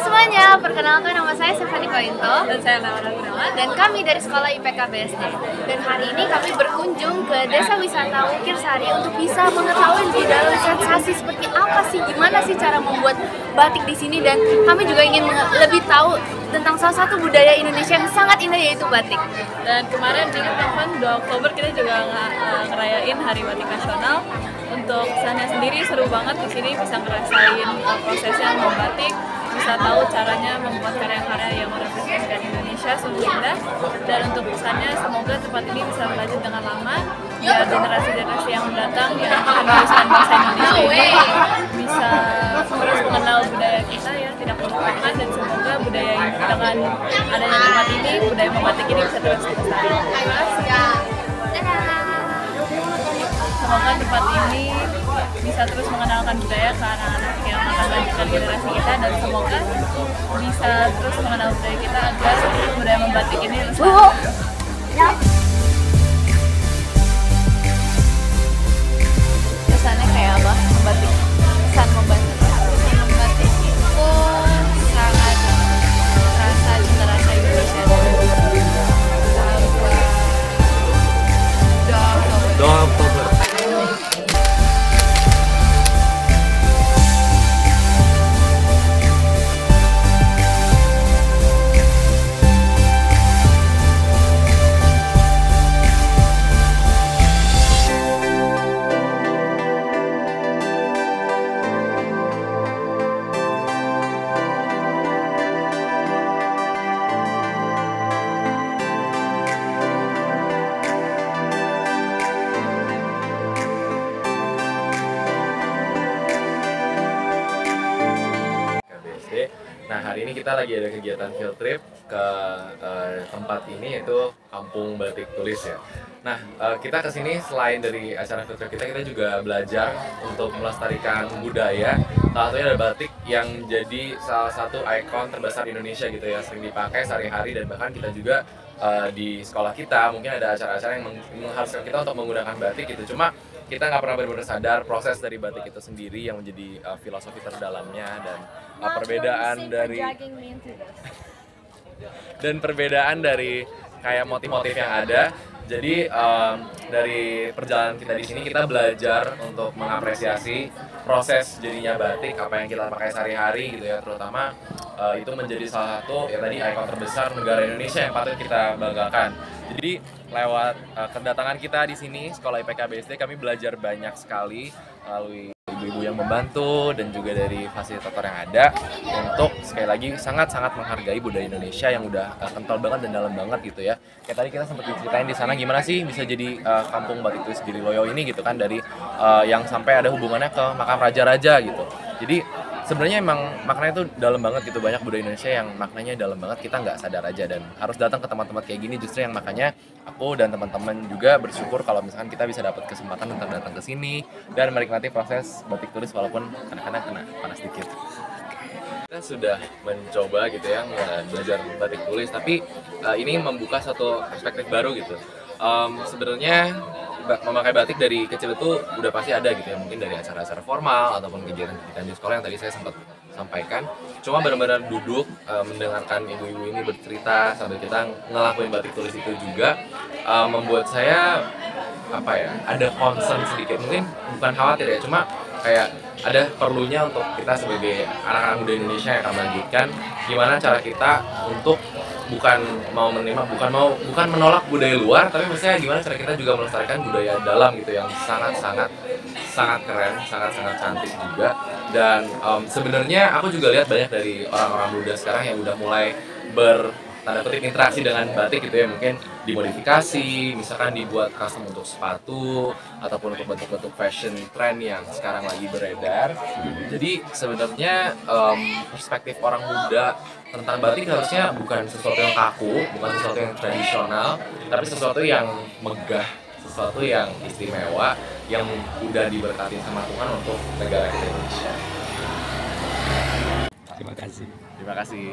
semuanya, perkenalkan nama saya Stephanie Kointo. Dan saya Laura Gunawan. Dan kami dari Sekolah IPK BSD. Dan hari ini kami berkunjung ke Desa Wisata Wukir Sari untuk bisa mengetahui lebih dalam sensasi seperti apa sih, gimana sih cara membuat batik di sini. Dan kami juga ingin lebih tahu tentang salah satu budaya Indonesia yang sangat indah, yaitu batik. Dan kemarin di event 2 Oktober kita juga ngerayain Hari Batik Nasional. Untuk kesannya sendiri seru banget di sini, bisa ngerasain prosesnya membatik, bisa tahu caranya membuat karya-karya yang merepresentasikan Indonesia sungguh indah. Dan untuk kesannya semoga tempat ini bisa berlanjut dengan lama, ya generasi-generasi yang mendatang yang akan meneruskan bahasa Indonesia ini bisa terus mengenal budaya kita ya, tidak melupakan, dan semoga budaya ini dengan adanya tempat ini, budaya membatik ini bisa terus dilestarikan. Semoga tempat ini bisa terus mengenalkan budaya ke anak-anak yang akan melanjutkan generasi kita, dan semoga bisa terus mengenal budaya kita agar budaya membatik ini lestari. Kesannya kayak apa? Membatik? Kesan membatik? Membatik itu sangat terasa generasi Indonesia. Doa Oktober. Nah, hari ini kita lagi ada kegiatan field trip ke tempat ini, yaitu Kampung Batik Tulis ya. Nah, kita kesini selain dari acara field trip kita juga belajar untuk melestarikan budaya. Salah satunya ada batik yang jadi salah satu ikon terbesar Indonesia gitu ya, sering dipakai sehari-hari, dan bahkan kita juga di sekolah kita mungkin ada acara-acara yang mengharuskan kita untuk menggunakan batik gitu. Cuma kita nggak pernah benar-benar sadar proses dari batik itu sendiri yang menjadi filosofi terdalamnya, dan perbedaan dari kayak motif-motif yang ada. Jadi dari perjalanan kita di sini kita belajar untuk mengapresiasi proses jadinya batik, apa yang kita pakai sehari-hari gitu ya, terutama itu menjadi salah satu ya tadi ikon terbesar negara Indonesia yang patut kita banggakan. Jadi lewat kedatangan kita di sini Sekolah IPK BSD, kami belajar banyak sekali melalui ibu-ibu yang membantu dan juga dari fasilitator yang ada, untuk sekali lagi sangat-sangat menghargai budaya Indonesia yang udah kental banget dan dalam banget gitu ya. Kayak tadi kita sempat diceritain di sana gimana sih bisa jadi Kampung Batik Tulis Giriloyo ini gitu kan, dari yang sampai ada hubungannya ke makam raja-raja gitu. Jadi sebenarnya emang maknanya itu dalam banget gitu, banyak budaya Indonesia yang maknanya dalam banget, kita nggak sadar aja, dan harus datang ke tempat-tempat kayak gini justru yang makanya aku dan teman-teman juga bersyukur kalau misalkan kita bisa dapat kesempatan untuk datang ke sini dan menikmati proses batik tulis walaupun kadang-kadang kena panas dikit. Kita sudah mencoba gitu ya belajar batik tulis, tapi ini membuka satu perspektif baru gitu. Sebenarnya memakai batik dari kecil itu udah pasti ada gitu ya, mungkin dari acara-acara formal ataupun kegiatan-kegiatan di sekolah yang tadi saya sempat sampaikan. Cuma benar-benar duduk mendengarkan ibu-ibu ini bercerita sambil kita ngelakuin batik tulis itu juga membuat saya ada concern sedikit, mungkin bukan khawatir ya, cuma kayak ada perlunya untuk kita sebagai anak-anak muda Indonesia yang akan melanjutkan gimana cara kita untuk bukan menolak budaya luar, tapi maksudnya gimana cara kita juga melestarikan budaya dalam gitu yang sangat keren, sangat cantik juga. Dan sebenarnya aku juga lihat banyak dari orang-orang muda sekarang yang udah mulai tanda kutip interaksi dengan batik gitu ya, mungkin dimodifikasi, misalkan dibuat custom untuk sepatu ataupun untuk bentuk-bentuk fashion trend yang sekarang lagi beredar. Jadi sebenarnya perspektif orang muda tentang batik harusnya bukan sesuatu yang kaku, bukan sesuatu yang tradisional, tapi sesuatu yang megah, sesuatu yang istimewa, yang udah diberkati sama Tuhan untuk negara kita Indonesia. Terima kasih. Terima kasih.